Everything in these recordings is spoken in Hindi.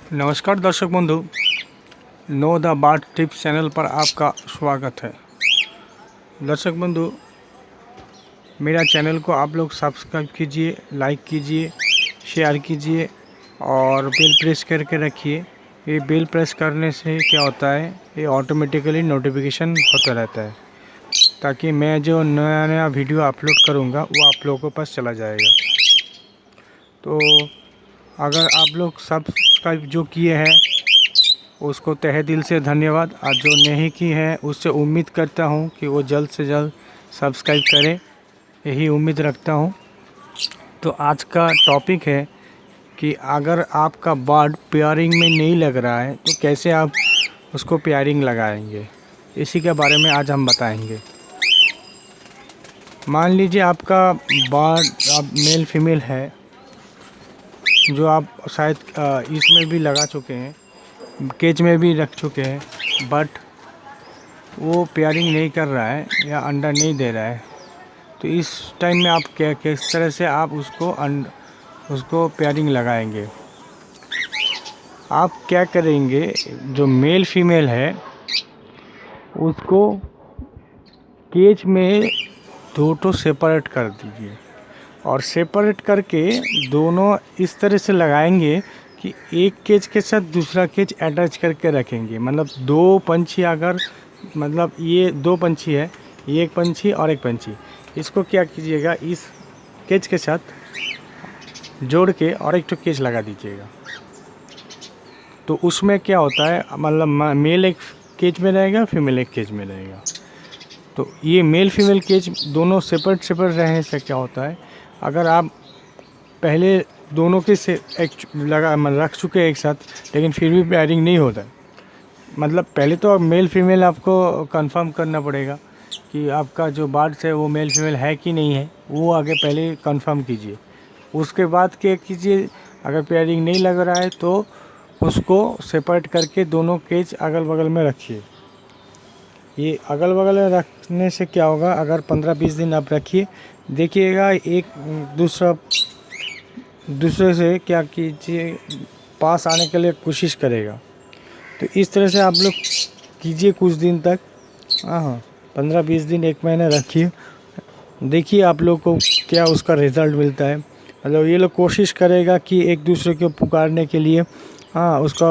नमस्कार दर्शक बंधु, know the bard tips channel पर आपका स्वागत है। दर्शक बंधु, मेरा चैनल को आप लोग सब्सक्राइब कीजिए, लाइक कीजिए, शेयर कीजिए और बेल प्रेस करके रखिए। ये बेल प्रेस करने से क्या होता है, ये ऑटोमेटिकली नोटिफिकेशन होता रहता है, ताकि मैं जो नया नया वीडियो अपलोड करूँगा वो आप लोगों के पास चला जाएगा। तो अगर आप लोग सब्सक्राइब जो किए हैं उसको तहे दिल से धन्यवाद, और जो नहीं की है उससे उम्मीद करता हूं कि वो जल्द से जल्द सब्सक्राइब करें, यही उम्मीद रखता हूं। तो आज का टॉपिक है कि अगर आपका बर्ड पेयरिंग में नहीं लग रहा है तो कैसे आप उसको पेयरिंग लगाएंगे, इसी के बारे में आज हम बताएंगे। मान लीजिए आपका बर्ड अब मेल फीमेल है, जो आप शायद इसमें भी लगा चुके हैं, केज में भी रख चुके हैं, बट वो पेयरिंग नहीं कर रहा है या अंडा नहीं दे रहा है। तो इस टाइम में आप किस तरह से आप उसको पेयरिंग लगाएंगे। आप क्या करेंगे, जो मेल फीमेल है उसको केज में दो सेपरेट कर दीजिए, और सेपरेट करके दोनों इस तरह से लगाएंगे कि एक केज के साथ दूसरा केज अटैच करके रखेंगे। मतलब दो पंछी, अगर मतलब ये दो पंछी है, ये एक पंछी और एक पंछी, इसको क्या कीजिएगा, इस केज के साथ जोड़ के और एक तो केज लगा दीजिएगा। तो उसमें क्या होता है, मतलब मेल एक केज में रहेगा, फीमेल एक केज में रहेगा। तो ये मेल फीमेल केज दोनों सेपरेट रहने से क्या होता है, अगर आप पहले दोनों के से एक रख चुके हैं एक साथ, लेकिन फिर भी पेयरिंग नहीं होता है, मतलब पहले तो मेल फीमेल आपको कंफर्म करना पड़ेगा कि आपका जो बर्ड्स है वो मेल फीमेल है कि नहीं है, वो आगे पहले कंफर्म कीजिए। उसके बाद क्या कीजिए, अगर पेयरिंग नहीं लग रहा है तो उसको सेपरेट करके दोनों केज अगल बगल में रखिए। ये अगल बगल में रखने से क्या होगा, अगर 15-20 दिन आप रखिए, देखिएगा एक दूसरे से क्या कीजिए, पास आने के लिए कोशिश करेगा। तो इस तरह से आप लोग कीजिए कुछ दिन तक, हाँ 15-20 दिन, एक महीना रखिए, देखिए आप लोग को क्या उसका रिज़ल्ट मिलता है। मतलब ये लोग कोशिश करेगा कि एक दूसरे को पुकारने के लिए, हाँ उसका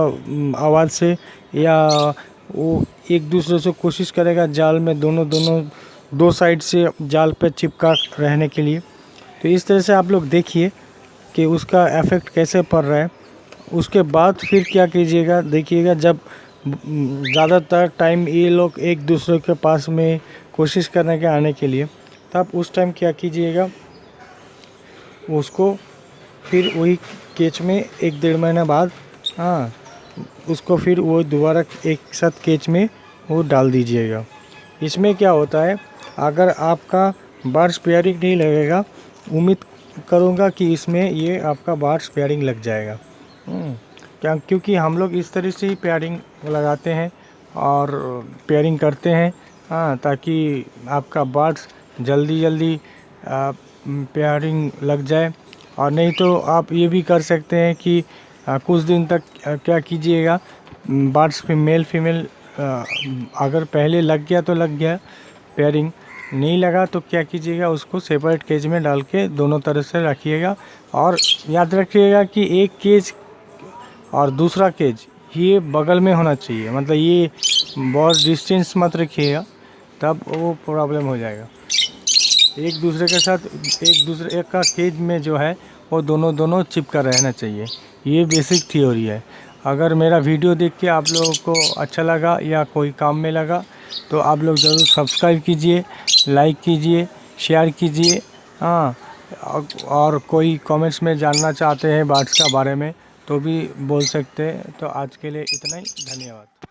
आवाज़ से, या वो एक दूसरे से कोशिश करेगा जाल में दो साइड से जाल पे चिपका रहने के लिए। तो इस तरह से आप लोग देखिए कि उसका इफ़ेक्ट कैसे पड़ रहा है। उसके बाद फिर क्या कीजिएगा, देखिएगा जब ज़्यादातर टाइम ये लोग एक दूसरे के पास में कोशिश करने के आने के लिए, तब उस टाइम क्या कीजिएगा, उसको फिर वही केज में 1-1.5 महीना बाद, हाँ उसको फिर वो दोबारा एक साथ केज में वो डाल दीजिएगा। इसमें क्या होता है, अगर आपका बर्ड्स पेयरिंग नहीं लगेगा, उम्मीद करूँगा कि इसमें ये आपका बर्ड्स पेयरिंग लग जाएगा। क्योंकि हम लोग इस तरह से ही पेयरिंग लगाते हैं और पेयरिंग करते हैं, हाँ, ताकि आपका बर्ड्स जल्दी पेयरिंग लग जाए। और नहीं तो आप ये भी कर सकते हैं कि कुछ दिन तक क्या कीजिएगा, बर्ड्स मेल फीमेल अगर पहले लग गया तो लग गया, पेयरिंग नहीं लगा तो क्या कीजिएगा, उसको सेपरेट केज में डाल के दोनों तरह से रखिएगा। और याद रखिएगा कि एक केज और दूसरा केज ये बगल में होना चाहिए, मतलब ये बहुत डिस्टेंस मत रखिएगा, तब वो प्रॉब्लम हो जाएगा। एक दूसरे के साथ एक का केज में जो है वो दोनों चिपका रहना चाहिए। ये बेसिक थ्योरी है। अगर मेरा वीडियो देख के आप लोगों को अच्छा लगा या कोई काम में लगा तो आप लोग ज़रूर सब्सक्राइब कीजिए, लाइक कीजिए, शेयर कीजिए, हाँ। और कोई कमेंट्स में जानना चाहते हैं बर्ड्स का बारे में तो भी बोल सकते हैं। तो आज के लिए इतना ही, धन्यवाद।